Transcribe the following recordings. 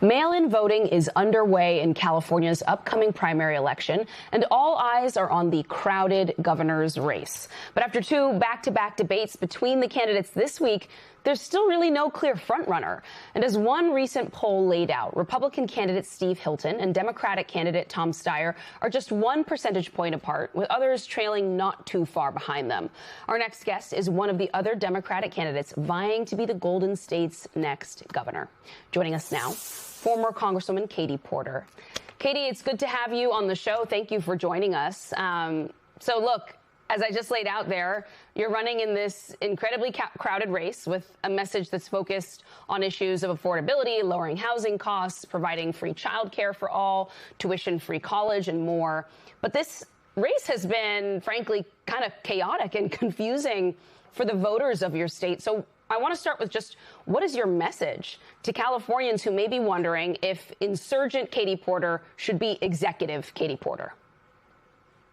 Mail-in voting is underway in California's upcoming primary election, and all eyes are on the crowded governor's race. But after two back-to-back debates between the candidates this week, there's still really no clear frontrunner. And as one recent poll laid out, Republican candidate Steve Hilton and Democratic candidate Tom Steyer are just 1 percentage point apart, with others trailing not too far behind them. Our next guest is one of the other Democratic candidates vying to be the Golden State's next governor. Joining us now, former Congresswoman Katie Porter. Katie, it's good to have you on the show. Thank you for joining us. So look, as I just laid out there, you're running in this incredibly crowded race with a message that's focused on issues of affordability, lowering housing costs, providing free childcare for all, tuition-free college, and more. But this race has been, frankly, kind of chaotic and confusing for the voters of your state. So I want to start with just what is your message to Californians who may be wondering if insurgent Katie Porter should be executive Katie Porter?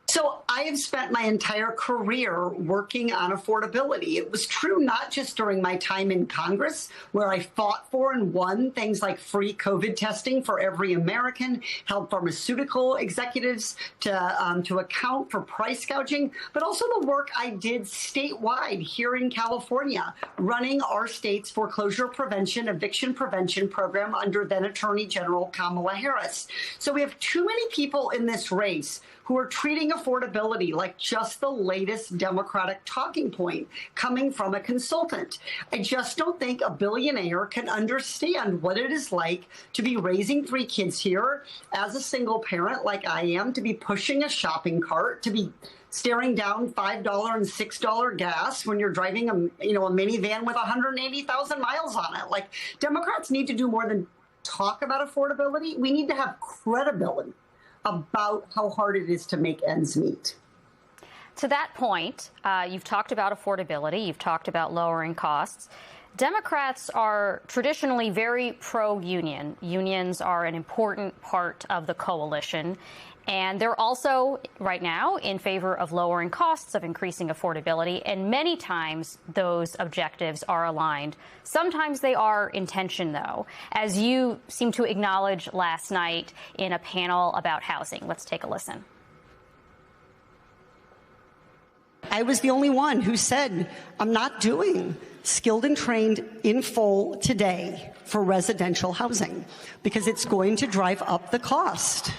So I have spent my entire career working on affordability. It was true not just during my time in Congress, where I fought for and won things like free COVID testing for every American, held pharmaceutical executives to account for price gouging, but also the work I did statewide here in California, running our state's foreclosure prevention, eviction prevention program under then Attorney General Kamala Harris. So we have too many people in this race who are treating affordability like just the latest Democratic talking point coming from a consultant. I just don't think a billionaire can understand what it is like to be raising 3 kids here as a single parent like I am, to be pushing a shopping cart, to be staring down $5 and $6 gas when you're driving a minivan with 180,000 miles on it. Like, Democrats need to do more than talk about affordability. We need to have credibility about how hard it is to make ends meet. To that point, you've talked about affordability, you've talked about lowering costs. Democrats are traditionally very pro-union. Unions are an important part of the coalition. And they're also, right now, in favor of lowering costs, of increasing affordability. And many times those objectives are aligned. Sometimes they are in tension, though, as you seem to acknowledge last night in a panel about housing. Let's take a listen. I was the only one who said, I'm not doing skilled and trained in full today for residential housing because it's going to drive up the cost.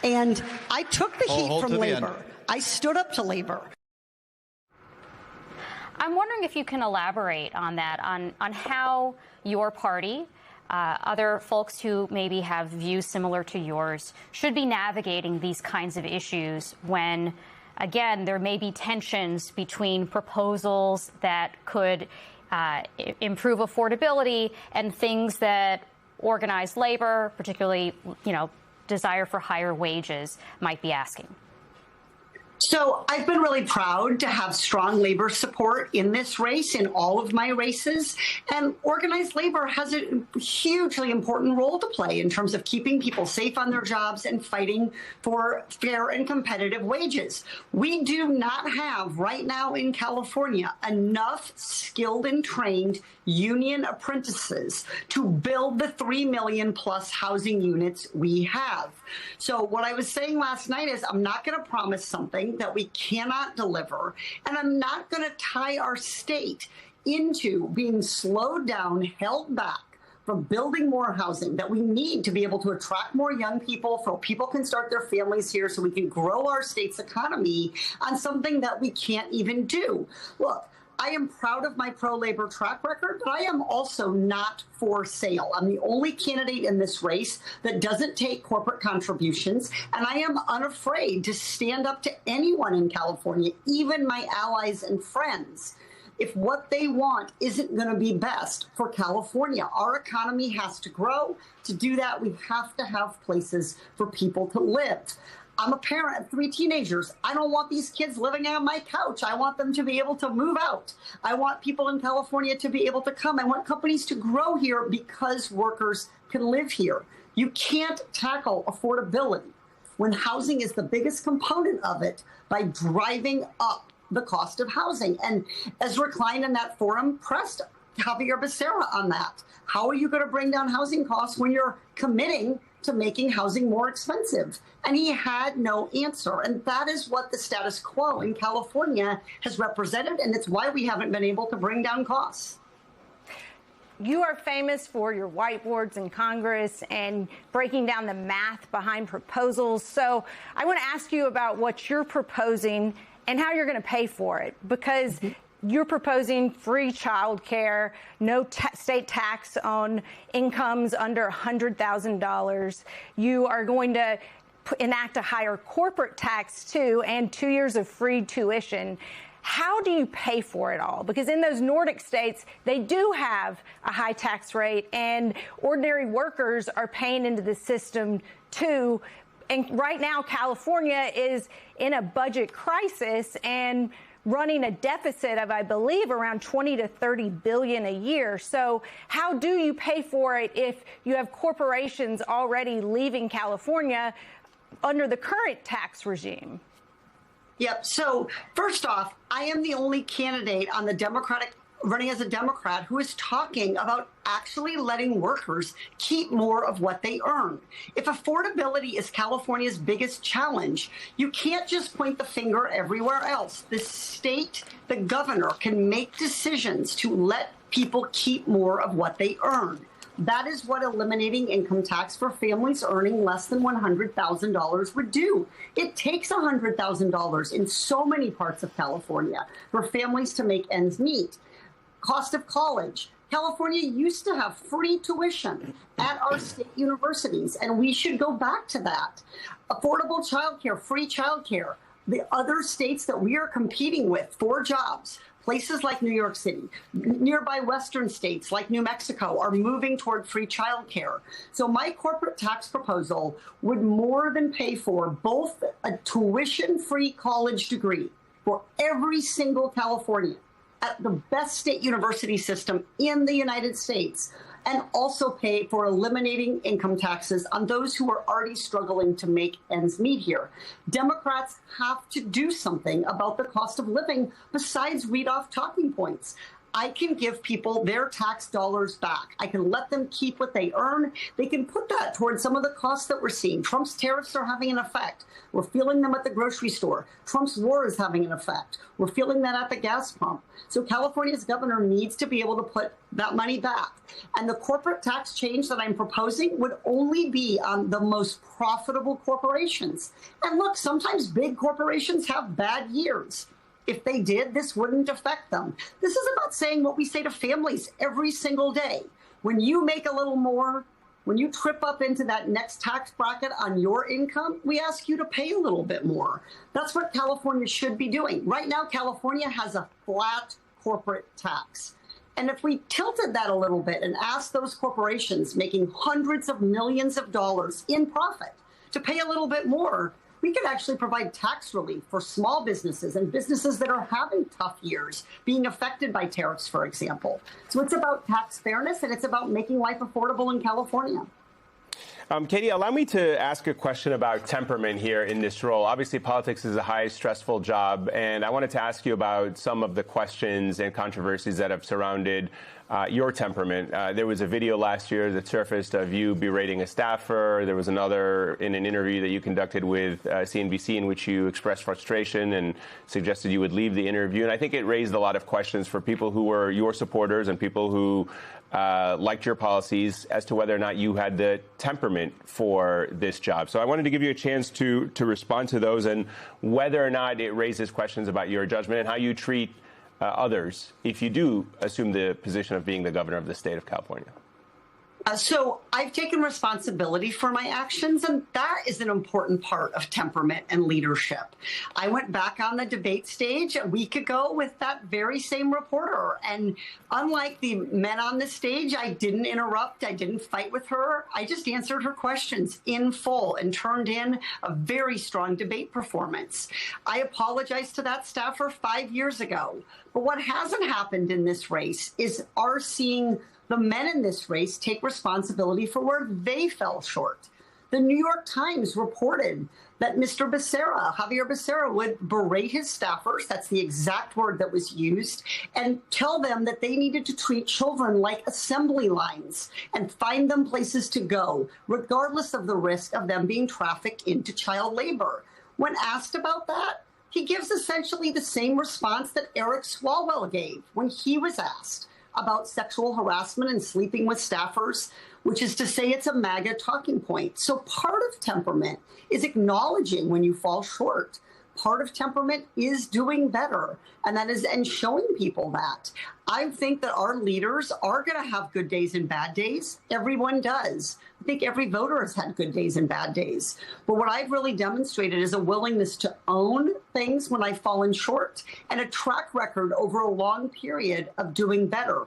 And I took the heat from labor. I stood up to labor. I'm wondering if you can elaborate on that, on how your party, other folks who maybe have views similar to yours, should be navigating these kinds of issues when, again, there may be tensions between proposals that could improve affordability and things that organized labor, particularly, desire for higher wages, might be asking. So I've been really proud to have strong labor support in this race, in all of my races. And organized labor has a hugely important role to play in terms of keeping people safe on their jobs and fighting for fair and competitive wages. We do not have right now in California enough skilled and trained union apprentices to build the 3 million plus housing units we have. So what I was saying last night is I'm not going to promise something that we cannot deliver, and I'm not going to tie our state into being slowed down, held back from building more housing that we need to be able to attract more young people, so people can start their families here, so we can grow our state's economy on something that we can't even do. Look, I am proud of my pro-labor track record, but I am also not for sale. I'm the only candidate in this race that doesn't take corporate contributions, and I am unafraid to stand up to anyone in California, even my allies and friends, if what they want isn't going to be best for California. Our economy has to grow. To do that, we have to have places for people to live. I'm a parent of 3 teenagers. I don't want these kids living on my couch. I want them to be able to move out. I want people in California to be able to come. I want companies to grow here because workers can live here. You can't tackle affordability when housing is the biggest component of it by driving up the cost of housing. And Ezra Klein in that forum pressed Javier Becerra on that. How are you going to bring down housing costs when you're committing to making housing more expensive? And he had no answer. And that is what the status quo in California has represented. And it's why we haven't been able to bring down costs. You are famous for your whiteboards in Congress and breaking down the math behind proposals. So I want to ask you about what you're proposing and how you're going to pay for it, because you're proposing free child care, no state tax on incomes under $100,000. You are going to enact a higher corporate tax, too, and 2 years of free tuition. How do you pay for it all? Because in those Nordic states, they do have a high tax rate, and ordinary workers are paying into the system, too. And right now, California is in a budget crisis and running a deficit of, I believe, around 20 to 30 billion a year. So how do you pay for it if you have corporations already leaving California under the current tax regime? Yep. So first off, I am the only candidate on the Democratic running as a Democrat who is talking about actually letting workers keep more of what they earn. If affordability is California's biggest challenge, you can't just point the finger everywhere else. The state, the governor can make decisions to let people keep more of what they earn. That is what eliminating income tax for families earning less than $100,000 would do. It takes $100,000 in so many parts of California for families to make ends meet. Cost of college. California used to have free tuition at our state universities, and we should go back to that. Affordable childcare, free childcare. The other states that we are competing with for jobs, places like New York City, nearby Western states like New Mexico are moving toward free childcare. So my corporate tax proposal would more than pay for both a tuition-free college degree for every single Californian at the best state university system in the United States, and also pay for eliminating income taxes on those who are already struggling to make ends meet here. Democrats have to do something about the cost of living besides read off talking points. I can give people their tax dollars back. I can let them keep what they earn. They can put that towards some of the costs that we're seeing. Trump's tariffs are having an effect. We're feeling them at the grocery store. Trump's war is having an effect. We're feeling that at the gas pump. So California's governor needs to be able to put that money back. And the corporate tax change that I'm proposing would only be on the most profitable corporations. And look, sometimes big corporations have bad years. If they did, this wouldn't affect them. This is about saying what we say to families every single day. When you make a little more, when you trip up into that next tax bracket on your income, we ask you to pay a little bit more. That's what California should be doing. Right now, California has a flat corporate tax. And if we tilted that a little bit and asked those corporations making hundreds of millions of dollars in profit to pay a little bit more, we could actually provide tax relief for small businesses and businesses that are having tough years, being affected by tariffs, for example. So it's about tax fairness, and it's about making life affordable in California. Katie, allow me to ask a question about temperament here in this role. Obviously, politics is a high, stressful job, and I wanted to ask you about some of the questions and controversies that have surrounded your temperament. There was a video last year that surfaced of you berating a staffer. There was another in an interview that you conducted with CNBC in which you expressed frustration and suggested you would leave the interview. And I think it raised a lot of questions for people who were your supporters and people who liked your policies as to whether or not you had the temperament for this job. So I wanted to give you a chance to respond to those and whether or not it raises questions about your judgment and how you treat others if you do assume the position of being the governor of the state of California. So I've taken responsibility for my actions, and that is an important part of temperament and leadership. I went back on the debate stage a week ago with that very same reporter, and unlike the men on the stage, I didn't interrupt. I didn't fight with her. I just answered her questions in full and turned in a very strong debate performance. I apologized to that staffer 5 years ago. But what hasn't happened in this race is our seeing the men in this race take responsibility for where they fell short. The New York Times reported that Mr. Becerra, Javier Becerra, would berate his staffers, that's the exact word that was used, and tell them that they needed to treat children like assembly lines and find them places to go, regardless of the risk of them being trafficked into child labor. When asked about that, he gives essentially the same response that Eric Swalwell gave when he was asked about sexual harassment and sleeping with staffers, which is to say it's a MAGA talking point. So part of temperament is acknowledging when you fall short. Part of temperament is doing better, and showing people that. I think that our leaders are going to have good days and bad days. Everyone does. I think every voter has had good days and bad days. But what I've really demonstrated is a willingness to own things when I've fallen short and a track record over a long period of doing better.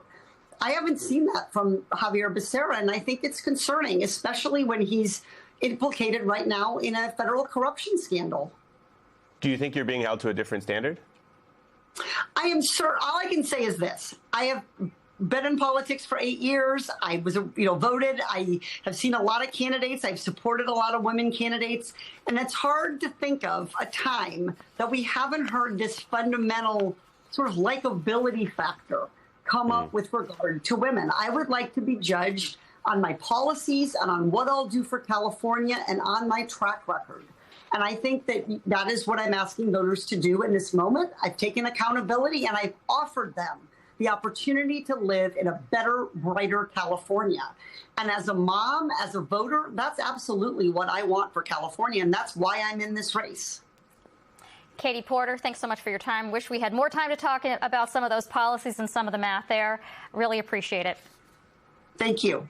I haven't seen that from Javier Becerra, and I think it's concerning, especially when he's implicated right now in a federal corruption scandal. Do you think you're being held to a different standard? I am sure. All I can say is this. I have been in politics for 8 years. I was, voted. I have seen a lot of candidates. I've supported a lot of women candidates. And it's hard to think of a time that we haven't heard this fundamental sort of likability factor come up with regard to women. I would like to be judged on my policies and on what I'll do for California and on my track record. And I think that is what I'm asking voters to do in this moment. I've taken accountability and I've offered them the opportunity to live in a better, brighter California. And as a mom, as a voter, that's absolutely what I want for California. And that's why I'm in this race. Katie Porter, thanks so much for your time. Wish we had more time to talk about some of those policies and some of the math there. Really appreciate it. Thank you.